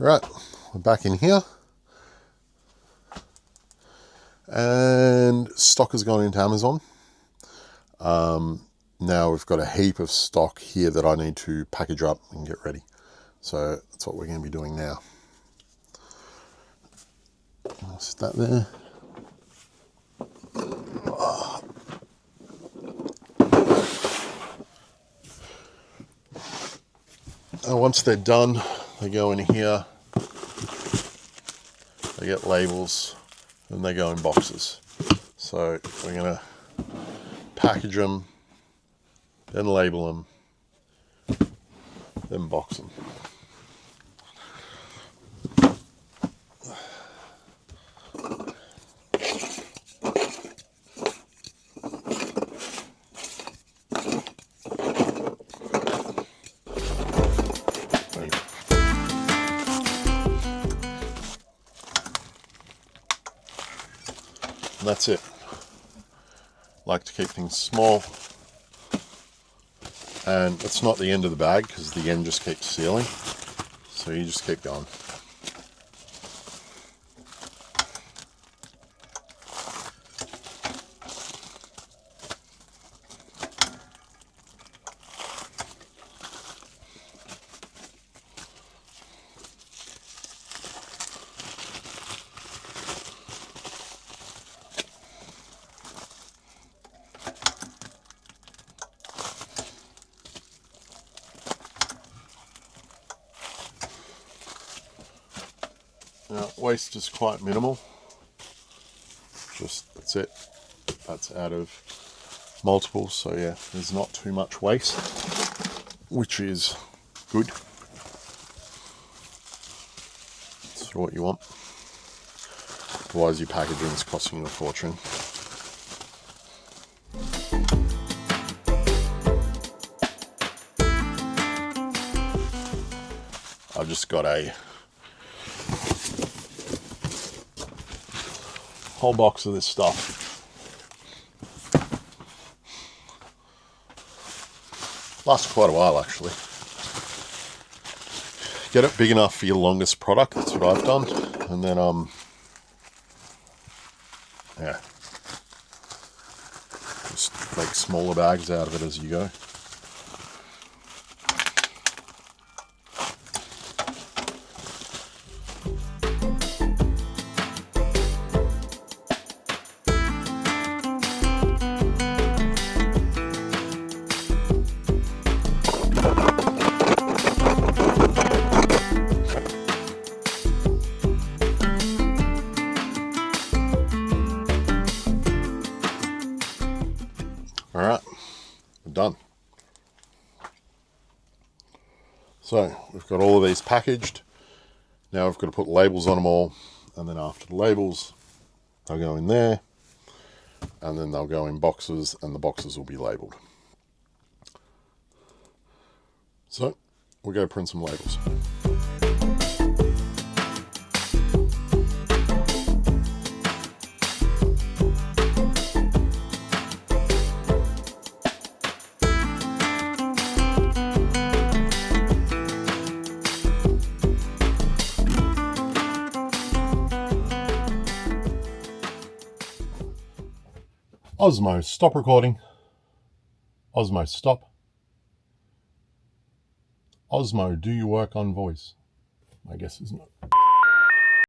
Right, we're back in here. And stock has gone into Amazon. Now we've got a heap of stock here that I need to package up and get ready. So that's what we're going to be doing now. I'll set that there. And once they're done, they go in here, they get labels, and they go in boxes. So we're going to package them, then label them, then box them. And that's it. Like to keep things small, and it's not the end of the bag because the end just keeps sealing, so you just keep going. Now, waste is quite minimal. That's it. That's out of multiples, so yeah, there's not too much waste, which is good. That's what you want. Otherwise, your packaging is costing you a fortune. I've just got a whole box of this stuff. Lasts quite a while, actually. Get it big enough for your longest product. That's what I've done, and then yeah, just make smaller bags out of it as you go. All right, we're done. So we've got all of these packaged. Now we've got to put labels on them all, and then after the labels, they'll go in there, and then they'll go in boxes, and the boxes will be labeled. So we'll go print some labels. Osmo, stop recording. Osmo, stop. Osmo, do you work on voice? My guess is no.